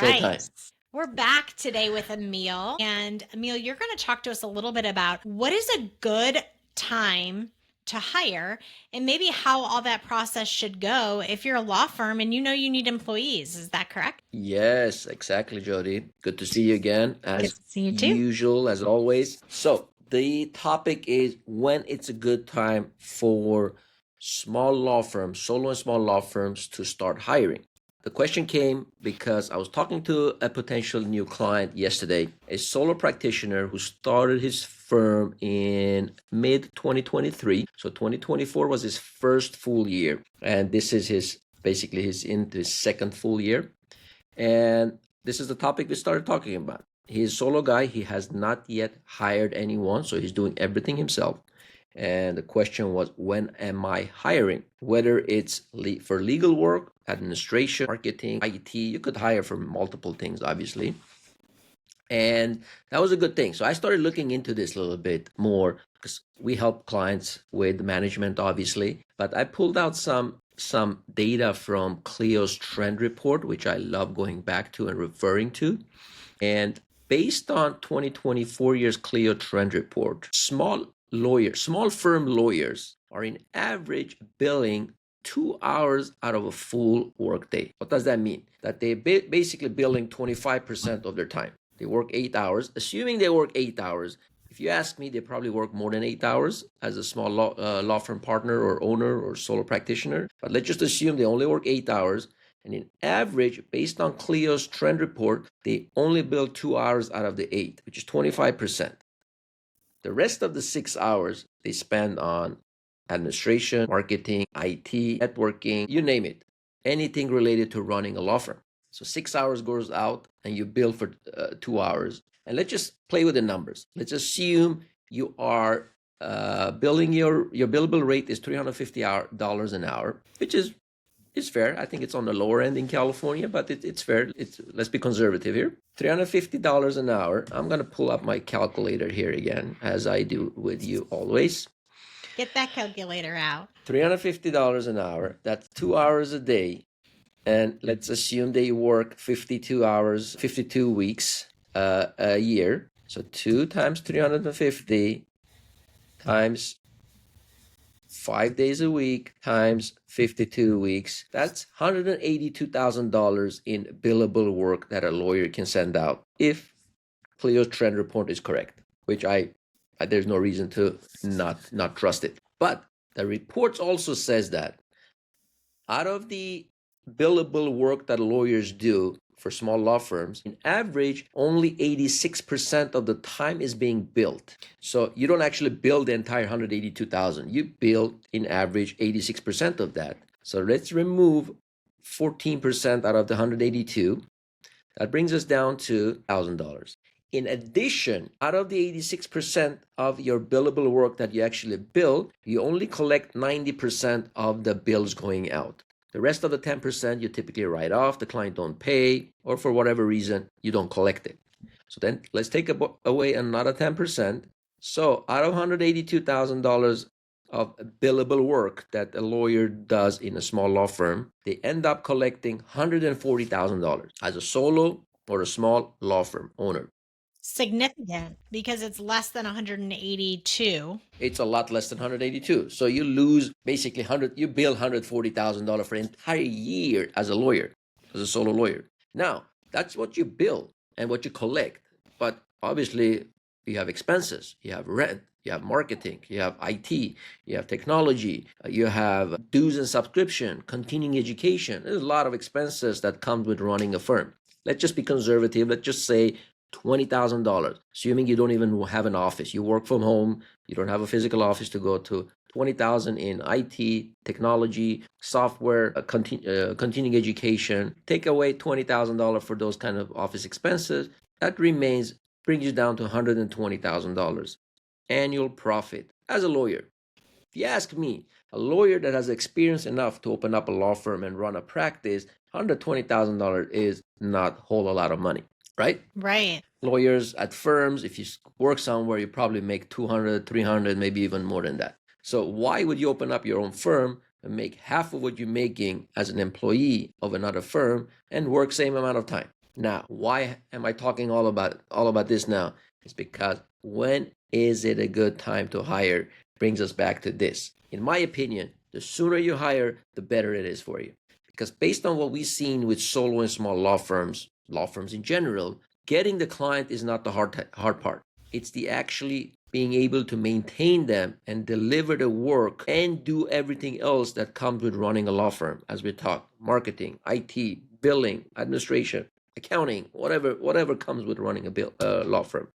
right. Showtime. We're back today with Emil. And Emil, you're going to talk to us a little bit about what is a good time to hire and maybe how all that process should go if you're a law firm and you know you need employees. Is that correct? Yes, exactly, Jody. Good to see you again, Good as to see you too. usual, as always. So, the topic is when it's a good time for small law firms, solo and small law firms, to start hiring. The question came because I was talking to a potential new client yesterday, a solo practitioner who started his firm in mid 2023. So 2024 was his first full year, and this is his basically his into his second full year. And this is the topic we started talking about. He's a solo guy. He has not yet hired anyone, so he's doing everything himself. And the question was, when am I hiring? Whether it's for legal work, administration, marketing, IT, you could hire for multiple things, obviously. And that was a good thing. So I started looking into this a little bit more because we help clients with management, obviously. But I pulled out some data from Clio's trend report, which I love going back to and referring to. And based on 2024 year's Clio trend report, small firm lawyers are in average billing 2 hours out of a full workday. What does that mean? That they basically billing 25% of their time. They work 8 hours. Assuming they work 8 hours, if you ask me, they probably work more than 8 hours as a small law firm partner or owner or solo practitioner. But let's just assume they only work 8 hours. And in average, based on Clio's trend report, they only bill 2 hours out of the 8, which is 25%. The rest of the 6 hours they spend on administration, marketing, IT, networking, you name it, anything related to running a law firm. So 6 hours goes out and you bill for 2 hours. And let's just play with the numbers. Let's assume you are billing your billable rate is $350 an hour, which is fair. I think it's on the lower end in California, but it's fair. Let's be conservative here. $350 an hour. I'm going to pull up my calculator here again, as I do with you always. Get that calculator out. $350 an hour. That's 2 hours a day. And let's assume they work 52 hours, 52 weeks a year. So 2 times 350 times 5 days a week times 52 weeks. That's $182,000 in billable work that a lawyer can send out if Clio's trend report is correct, which there's no reason to not trust it. But the report also says that out of the billable work that lawyers do for small law firms, in average, only 86% of the time is being billed. So you don't actually bill the entire 182,000. You bill, in average, 86% of that. So let's remove 14% out of the 182. That brings us down to $1,000. In addition, out of the 86% of your billable work that you actually bill, you only collect 90% of the bills going out. The rest of the 10% you typically write off, the client don't pay, or for whatever reason, you don't collect it. So then let's take away another 10%. So out of $182,000 of billable work that a lawyer does in a small law firm, they end up collecting $140,000 as a solo or a small law firm owner. Significant because it's less than 182. It's a lot less than 182. So you lose basically you bill $140,000 for an entire year as a lawyer, as a solo lawyer. Now, that's what you bill and what you collect. But obviously, you have expenses, you have rent, you have marketing, you have IT, you have technology, you have dues and subscription, continuing education. There's a lot of expenses that come with running a firm. Let's just be conservative. Let's just say $20,000, assuming you don't even have an office. You work from home, you don't have a physical office to go to. 20,000 in IT, technology, software, continuing education. Take away $20,000 for those kind of office expenses. That brings you down to $120,000 annual profit as a lawyer. If you ask me, a lawyer that has experience enough to open up a law firm and run a practice, $120,000 is not a whole lot of money. Right? Right. Lawyers at firms, if you work somewhere, you probably make 200, 300, maybe even more than that. So why would you open up your own firm and make half of what you're making as an employee of another firm and work same amount of time? Now, why am I talking all about this now? It's because when is it a good time to hire brings us back to this. In my opinion, the sooner you hire, the better it is for you. Because based on what we've seen with solo and small law firms in general, getting the client is not the hard part. It's the actually being able to maintain them and deliver the work and do everything else that comes with running a law firm, as we talk, marketing, IT, billing, administration, accounting, whatever comes with running a law firm.